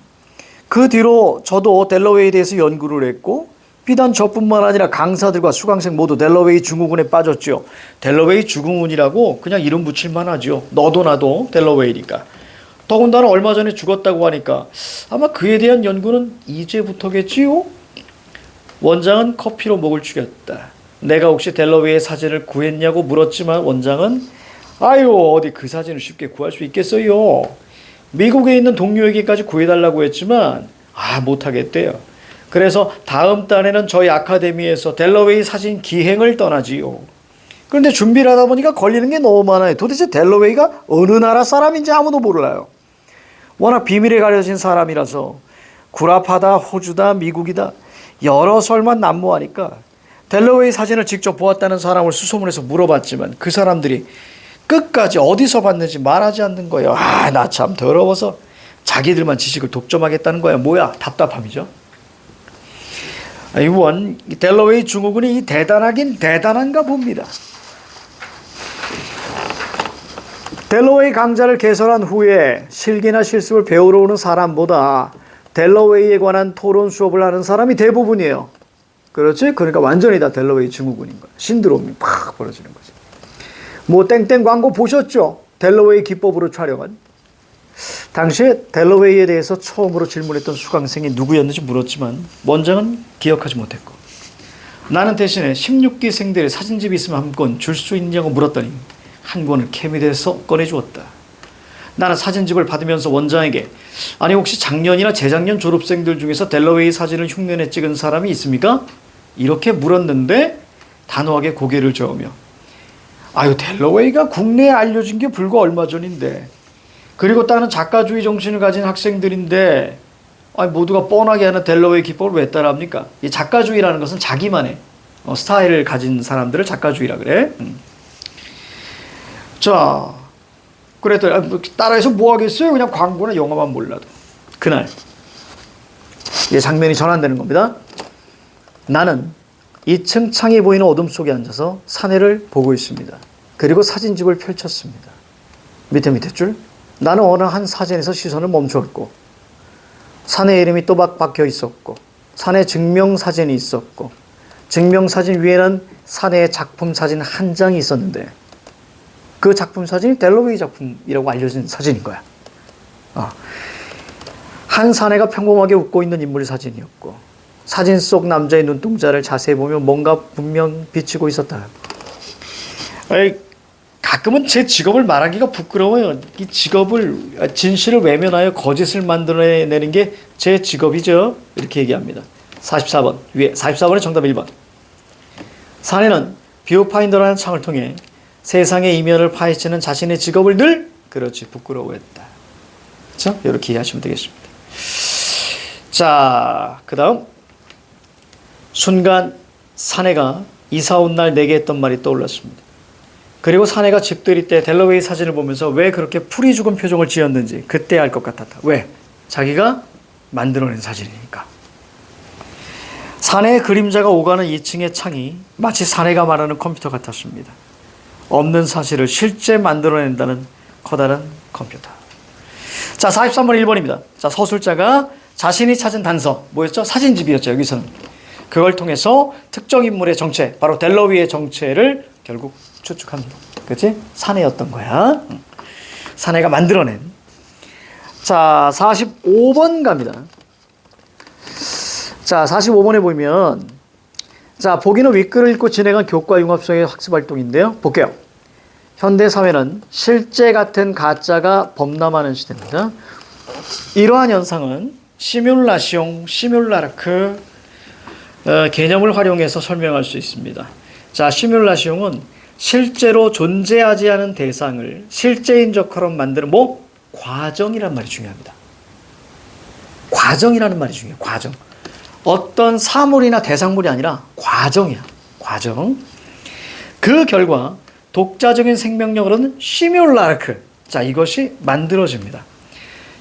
그 뒤로 저도 델러웨이에 대해서 연구를 했고 비단 저뿐만 아니라 강사들과 수강생 모두 델러웨이 증후군에 빠졌죠. 델러웨이 증후군이라고 그냥 이름 붙일만 하죠. 너도 나도 델러웨이니까. 더군다나 얼마 전에 죽었다고 하니까 아마 그에 대한 연구는 이제부터겠지요? 원장은 커피로 목을 축였다. 내가 혹시 델러웨이의 사진을 구했냐고 물었지만 원장은 아유 어디 그 사진을 쉽게 구할 수 있겠어요. 미국에 있는 동료에게까지 구해달라고 했지만 못하겠대요. 그래서 다음 달에는 저희 아카데미에서 델러웨이 사진 기행을 떠나지요. 그런데 준비를 하다 보니까 걸리는 게 너무 많아요. 도대체 델러웨이가 어느 나라 사람인지 아무도 몰라요. 워낙 비밀에 가려진 사람이라서 구라파다, 호주다, 미국이다 여러 설만 난무하니까 델러웨이 사진을 직접 보았다는 사람을 수소문해서 물어봤지만 그 사람들이 끝까지 어디서 봤는지 말하지 않는 거예요. 나 참 더러워서 자기들만 지식을 독점하겠다는 거야. 뭐야? 답답함이죠. 이원 델러웨이 증후군이 대단하긴 대단한가 봅니다. 델러웨이 강좌를 개설한 후에 실기나 실습을 배우러 오는 사람보다 델러웨이에 관한 토론 수업을 하는 사람이 대부분이에요. 그렇지? 그러니까 완전히 다 델러웨이 증후군인 거예요. 신드롬이 팍 벌어지는 거죠. 뭐 땡땡 광고 보셨죠? 델러웨이 기법으로 촬영한. 당시에 델러웨이에 대해서 처음으로 질문했던 수강생이 누구였는지 물었지만 원장은 기억하지 못했고 나는 대신에 16기생들의 사진집이 있으면 한 권 줄 수 있냐고 물었더니 한 권을 케미대에서 꺼내주었다. 나는 사진집을 받으면서 원장에게 아니 혹시 작년이나 재작년 졸업생들 중에서 델러웨이 사진을 흉내내 찍은 사람이 있습니까? 이렇게 물었는데 단호하게 고개를 저으며 델러웨이가 국내에 알려진 게 불과 얼마 전인데 그리고 다른 작가주의 정신을 가진 학생들인데 모두가 뻔하게 하는 델러웨이 기법을 왜 따라합니까? 이 작가주의라는 것은 자기만의 스타일을 가진 사람들을 작가주의라 그래. 자, 그랬더니 따라해서 뭐 하겠어요? 그냥 광고나 영화만 몰라도. 그날 이 장면이 전환되는 겁니다. 나는 2층 창이 보이는 어둠 속에 앉아서 사내를 보고 있습니다. 그리고 사진집을 펼쳤습니다. 밑에 줄. 나는 어느 한 사진에서 시선을 멈추었고 사내 이름이 또박 박혀 있었고 사내 증명사진이 있었고 증명사진 위에는 사내의 작품 사진 한 장이 있었는데 그 작품 사진이 델러웨이 작품이라고 알려진 사진인 거야. 한 사내가 평범하게 웃고 있는 인물 사진이었고 사진 속 남자의 눈동자를 자세히 보면 뭔가 분명 비치고 있었다. 가끔은 제 직업을 말하기가 부끄러워요. 이 직업을 진실을 외면하여 거짓을 만들어내는 게 제 직업이죠. 이렇게 얘기합니다. 44번 위에 44번의 정답 1번. 사내는 뷰파인더라는 창을 통해 세상의 이면을 파헤치는 자신의 직업을 늘 부끄러워했다. 그렇죠? 이렇게 이해하시면 되겠습니다. 자, 그 다음 순간 사내가 이사 온 날 내게 했던 말이 떠올랐습니다. 그리고 사내가 집들이 때 델러웨이 사진을 보면서 왜 그렇게 풀이 죽은 표정을 지었는지 그때 알 것 같았다. 왜? 자기가 만들어낸 사진이니까. 사내의 그림자가 오가는 2층의 창이 마치 사내가 말하는 컴퓨터 같았습니다. 없는 사실을 실제 만들어낸다는 커다란 컴퓨터. 자, 43번 1번입니다. 자, 서술자가 자신이 찾은 단서 뭐였죠? 사진집이었죠. 여기서는. 그걸 통해서 특정 인물의 정체, 바로 델러웨이의 정체를 결국 추측합니다. 그렇지? 사내였던 거야. 사내가 만들어낸. 자, 45번 갑니다. 자, 45번에 보면, 자, 보기는 윗글을 읽고 진행한 교과 융합성의 학습 활동인데요. 볼게요. 현대 사회는 실제 같은 가짜가 범람하는 시대입니다. 이러한 현상은 시뮬라르크 개념을 활용해서 설명할 수 있습니다. 자, 시뮬라시옹은 실제로 존재하지 않은 대상을 실제인 것처럼 만드는 과정이란 말이 중요합니다. 과정이라는 말이 중요해요. 과정. 어떤 사물이나 대상물이 아니라 과정이야. 과정. 그 결과 독자적인 생명력으로는 시뮬라르크. 자, 이것이 만들어집니다.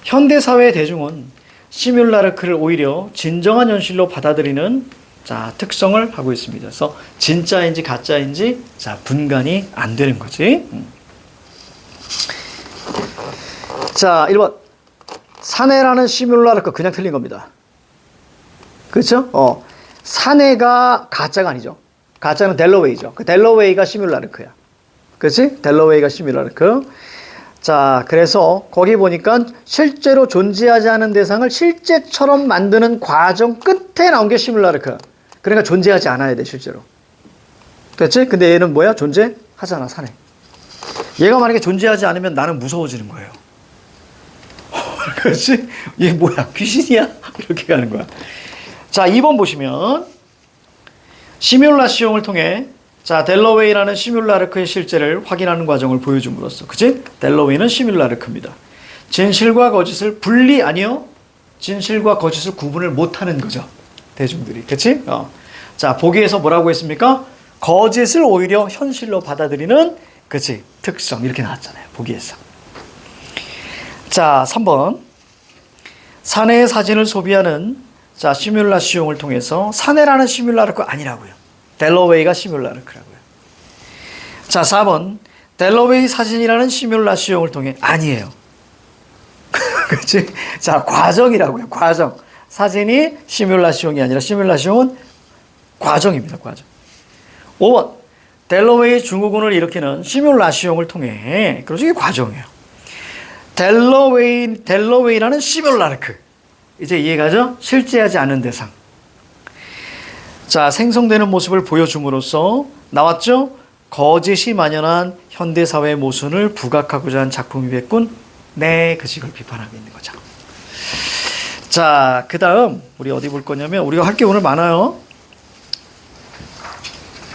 현대사회의 대중은 시뮬라르크를 오히려 진정한 현실로 받아들이는 자, 특성을 하고 있습니다. 그래서 진짜인지 가짜인지 자, 분간이 안 되는 거지. 자, 1번. 사내라는 시뮬라르크 그냥 틀린 겁니다. 그렇죠? 사내가 가짜가 아니죠. 가짜는 델러웨이죠. 그 델러웨이가 시뮬라르크야. 그렇지? 델러웨이가 시뮬라르크. 자, 그래서 거기 보니까 실제로 존재하지 않은 대상을 실제처럼 만드는 과정 끝에 나온 게 시뮬라르크. 그러니까 존재하지 않아야 돼, 실제로. 됐지? 근데 얘는 뭐야? 존재하잖아, 사내. 얘가 만약에 존재하지 않으면 나는 무서워지는 거예요. 그렇지? 얘 뭐야? 귀신이야? 이렇게 가는 거야. 자, 2번 보시면 시뮬라시옹을 통해 자, 델러웨이라는 시뮬라르크의 실제를 확인하는 과정을 보여줌으로써, 그치? 델러웨이는 시뮬라르크입니다. 진실과 거짓을 분리 아니요? 진실과 거짓을 구분을 못하는 거죠. 대중들이, 그치? 자, 보기에서 뭐라고 했습니까? 거짓을 오히려 현실로 받아들이는, 그치? 특성 이렇게 나왔잖아요. 보기에서. 자, 3번. 사내의 사진을 소비하는 자, 시뮬라시옹을 통해서 사내라는 시뮬라르크 아니라고요. 델러웨이가 시뮬라르크라고요. 자, 4번. 델러웨이 사진이라는 시뮬라시옹을 통해 아니에요. 그렇지? 자, 과정이라고요. 과정. 사진이 시뮬라시옹이 아니라 시뮬라시옹은 과정입니다. 과정. 5번. 델러웨이 증후군을 일으키는 시뮬라시옹을 통해 그래서 이게 과정이에요. 델러웨이라는 시뮬라르크. 이제 이해가죠? 실제하지 않은 대상. 자, 생성되는 모습을 보여줌으로써 나왔죠? 거짓이 만연한 현대사회의 모순을 부각하고자 한 작품이겠군. 네, 그 식을 비판하고 있는 거죠. 자, 그 다음 우리 어디 볼 거냐면 우리가 할 게 오늘 많아요.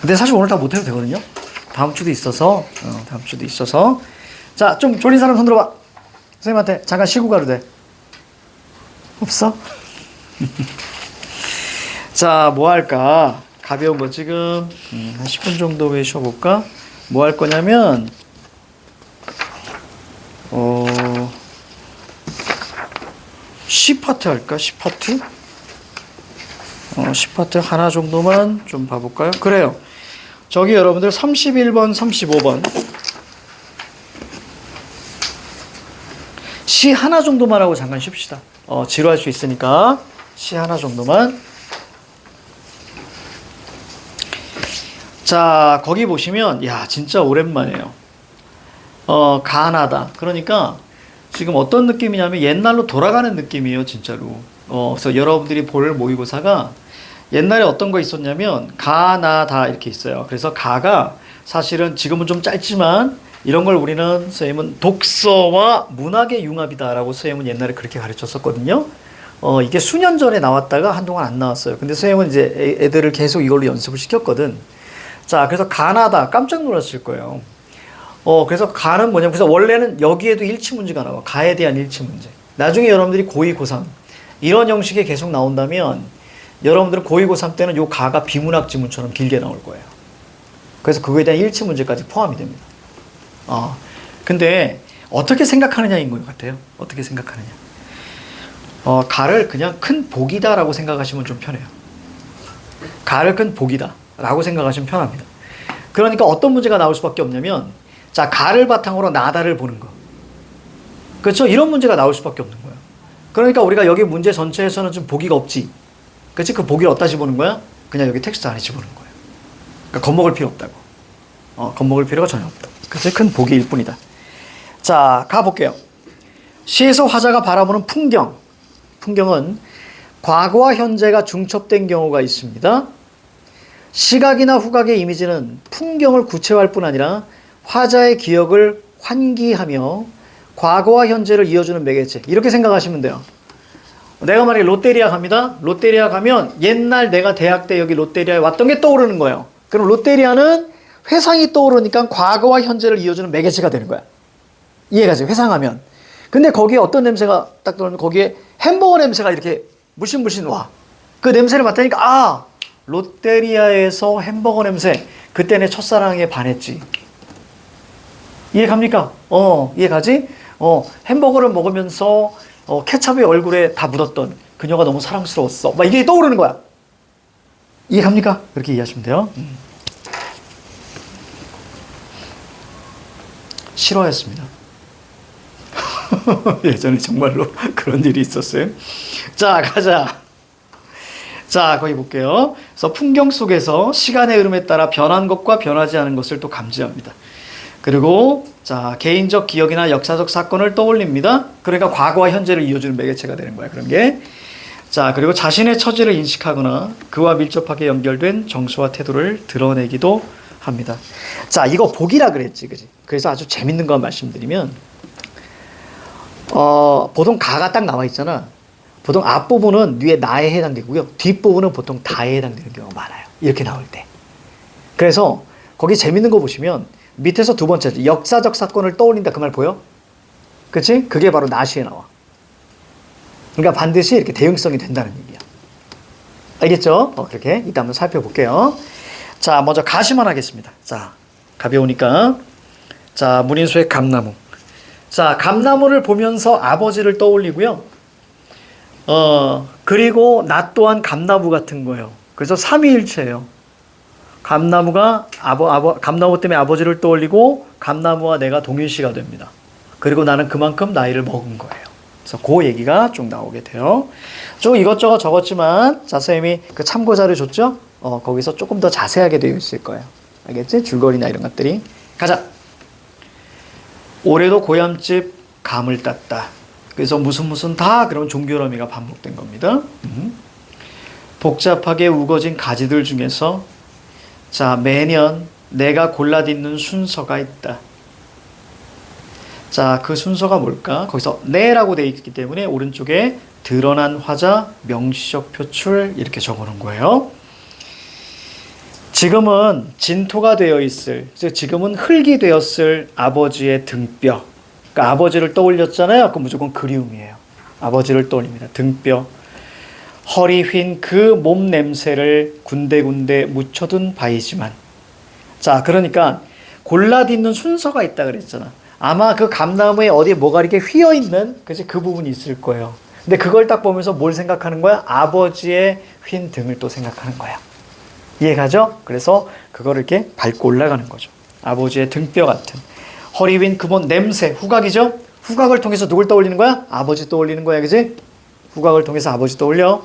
근데 사실 오늘 다 못해도 되거든요. 다음 주도 있어서 자, 좀 졸린 사람 손 들어봐. 선생님한테 잠깐 쉬고 가도 돼. 없어? 자, 뭐 할까? 가벼운 거 지금 한 10분 정도 후에 쉬어볼까? 뭐 할 거냐면 C파트 할까? C파트? C파트 하나 정도만 좀 봐볼까요? 그래요. 저기 여러분들 31번, 35번 C 하나 정도만 하고 잠깐 쉽시다. 지루할 수 있으니까 C 하나 정도만. 자, 거기 보시면 야, 진짜 오랜만이에요. 가나다. 그러니까 지금 어떤 느낌이냐면 옛날로 돌아가는 느낌이에요, 진짜로. 그래서 여러분들이 볼 모의고사가 옛날에 어떤 거 있었냐면 가나다 이렇게 있어요. 그래서 가가 사실은 지금은 좀 짧지만 이런 걸 우리는 선생님은 독서와 문학의 융합이다라고 선생님은 옛날에 그렇게 가르쳤었거든요. 이게 수년 전에 나왔다가 한동안 안 나왔어요. 근데 선생님은 이제 애들을 계속 이걸로 연습을 시켰거든. 자, 그래서 가나다 깜짝 놀랐을 거예요. 그래서 가는 뭐냐면, 그래서 원래는 여기에도 일치 문제가 나와. 가에 대한 일치 문제. 나중에 여러분들이 고2, 고3 이런 형식이 계속 나온다면 여러분들은 고2, 고3 때는 요 가가 비문학 지문처럼 길게 나올 거예요. 그래서 그거에 대한 일치 문제까지 포함이 됩니다. 근데 어떻게 생각하느냐인 것 같아요. 어떻게 생각하느냐. 가를 그냥 큰 복이다라고 생각하시면 좀 편해요. 가를 큰 복이다라고 생각하시면 편합니다. 그러니까 어떤 문제가 나올 수밖에 없냐면, 자, 가를 바탕으로 나다를 보는 거. 그렇죠? 이런 문제가 나올 수밖에 없는 거예요. 그러니까 우리가 여기 문제 전체에서는 좀 보기가 없지. 그렇지? 그 보기를 어디다 집어넣는 거야? 그냥 여기 텍스트 안에 집어넣는 거예요. 그러니까 겁먹을 필요 없다고. 겁먹을 필요가 전혀 없다. 그래서 큰 보기일 뿐이다. 자, 자, 가볼게요. 시에서 화자가 바라보는 풍경. 풍경은 과거와 현재가 중첩된 경우가 있습니다. 시각이나 후각의 이미지는 풍경을 구체화할 뿐 아니라 화자의 기억을 환기하며 과거와 현재를 이어주는 매개체. 이렇게 생각하시면 돼요. 내가 만약에 롯데리아 갑니다. 롯데리아 가면 옛날 내가 대학 때 여기 롯데리아에 왔던 게 떠오르는 거예요. 그럼 롯데리아는 회상이 떠오르니까 과거와 현재를 이어주는 매개체가 되는 거야. 이해가죠? 회상하면. 근데 거기에 어떤 냄새가 딱 들어오면 거기에 햄버거 냄새가 이렇게 물씬물씬 와. 그 냄새를 맡으니까 아, 롯데리아에서 햄버거 냄새. 그때 내 첫사랑에 반했지. 이해갑니까? 이해가지? 햄버거를 먹으면서 케첩이 얼굴에 다 묻었던 그녀가 너무 사랑스러웠어. 막 이게 떠오르는 거야. 이해갑니까? 그렇게 이해하시면 돼요. 싫어했습니다. 예전에 정말로 그런 일이 있었어요. 자, 가자. 자, 거기 볼게요. 그래서 풍경 속에서 시간의 흐름에 따라 변한 것과 변하지 않은 것을 또 감지합니다. 그리고 자, 개인적 기억이나 역사적 사건을 떠올립니다. 그러니까 과거와 현재를 이어주는 매개체가 되는 거야, 그런 게. 자, 그리고 자신의 처지를 인식하거나 그와 밀접하게 연결된 정서와 태도를 드러내기도 합니다. 자, 이거 복이라 그랬지, 그지? 그래서 아주 재밌는 거 말씀드리면, 보통 가가 딱 나와 있잖아. 보통 앞부분은 뉘에 나에 해당되고요. 뒷부분은 보통 다에 해당되는 경우가 많아요. 이렇게 나올 때. 그래서 거기 재밌는 거 보시면 밑에서 두 번째 역사적 사건을 떠올린다 그 말 보여? 그치? 그게 바로 나시에 나와. 그러니까 반드시 이렇게 대응성이 된다는 얘기야. 알겠죠? 그렇게 이따 한번 살펴볼게요. 자, 먼저 가시만 하겠습니다. 자, 가벼우니까. 자, 문인수의 감나무. 자, 감나무를 보면서 아버지를 떠올리고요. 그리고 나 또한 감나무 같은 거예요. 그래서 삼위일체예요. 감나무가 감나무 때문에 아버지를 떠올리고 감나무와 내가 동일시가 됩니다. 그리고 나는 그만큼 나이를 먹은 거예요. 그래서 그 얘기가 쭉 나오게 돼요. 쭉 이것저것 적었지만 자, 선생님이 그 참고 자료 줬죠? 거기서 조금 더 자세하게 되어 있을 거예요. 알겠지? 줄거리나 이런 것들이. 가자. 올해도 고향집 감을 땄다. 그래서 무슨 다 그런 종교러미가 반복된 겁니다. 복잡하게 우거진 가지들 중에서 자, 매년 내가 골라듣는 순서가 있다. 자, 그 순서가 뭘까? 거기서 네라고 되어 있기 때문에 오른쪽에 드러난 화자, 명시적 표출 이렇게 적어놓은 거예요. 지금은 진토가 되어 있을, 지금은 흙이 되었을 아버지의 등뼈. 그러니까 아버지를 떠올렸잖아요. 그럼 무조건 그리움이에요. 아버지를 떠올립니다. 등뼈. 허리 휜 그 몸 냄새를 군데군데 묻혀둔 바이지만. 자, 그러니까 골라듣는 순서가 있다 그랬잖아. 아마 그 감나무에 어디에 뭐가 이렇게 휘어있는 그 부분이 있을 거예요. 근데 그걸 딱 보면서 뭘 생각하는 거야? 아버지의 휜 등을 또 생각하는 거야. 이해가죠? 그래서 그거를 이렇게 밟고 올라가는 거죠. 아버지의 등뼈 같은. 허리 휜 그 몸 냄새, 후각이죠? 후각을 통해서 누굴 떠올리는 거야? 아버지 떠올리는 거야, 그지? 후각을 통해서 아버지 떠올려.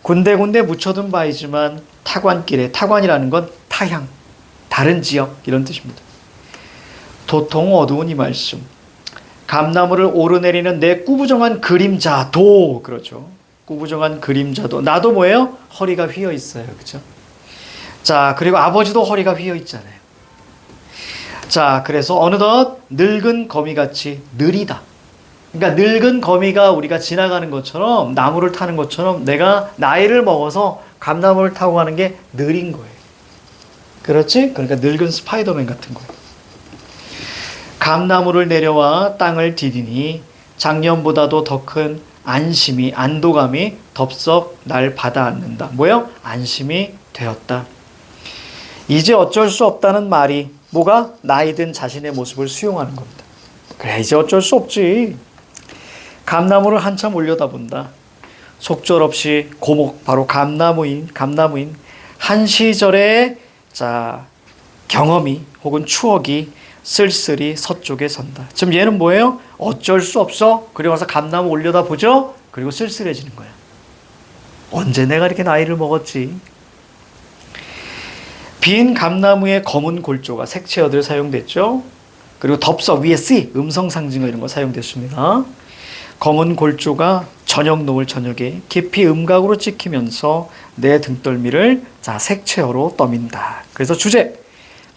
군데군데 묻혀둔 바이지만 타관길에, 타관이라는 건 타향, 다른 지역 이런 뜻입니다. 도통 어두운 이 말씀. 감나무를 오르내리는 내 꾸부정한 그림자도, 그렇죠. 꾸부정한 그림자도. 나도 뭐예요? 허리가 휘어 있어요. 그죠? 자, 그리고 아버지도 허리가 휘어 있잖아요. 자, 그래서 어느덧 늙은 거미같이 느리다. 그러니까 늙은 거미가 우리가 지나가는 것처럼, 나무를 타는 것처럼 내가 나이를 먹어서 감나무를 타고 가는 게 느린 거예요. 그렇지? 그러니까 늙은 스파이더맨 같은 거예요. 감나무를 내려와 땅을 디디니 작년보다도 더 큰 안심이, 안도감이 덥석 날 받아앉는다. 뭐요? 안심이 되었다. 이제 어쩔 수 없다는 말이 뭐가? 나이 든 자신의 모습을 수용하는 겁니다. 그래, 이제 어쩔 수 없지. 감나무를 한참 올려다본다. 속절없이 고목, 바로 감나무인 한 시절의 자, 경험이 혹은 추억이 쓸쓸히 서쪽에 선다. 지금 얘는 뭐예요? 어쩔 수 없어. 그리고 와서 감나무 올려다보죠. 그리고 쓸쓸해지는 거야. 언제 내가 이렇게 나이를 먹었지? 빈 감나무의 검은 골조가 색채어들 사용됐죠. 그리고 덥서 위에 C 음성 상징어 이런 거 사용됐습니다. 검은 골조가 저녁 노을 저녁에 깊이 음각으로 찍히면서 내 등덜미를 자 색채어로 떠민다. 그래서 주제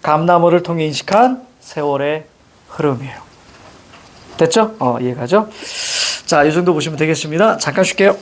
감나무를 통해 인식한 세월의 흐름이에요. 됐죠? 이해가죠? 자, 이 정도 보시면 되겠습니다. 잠깐 쉴게요.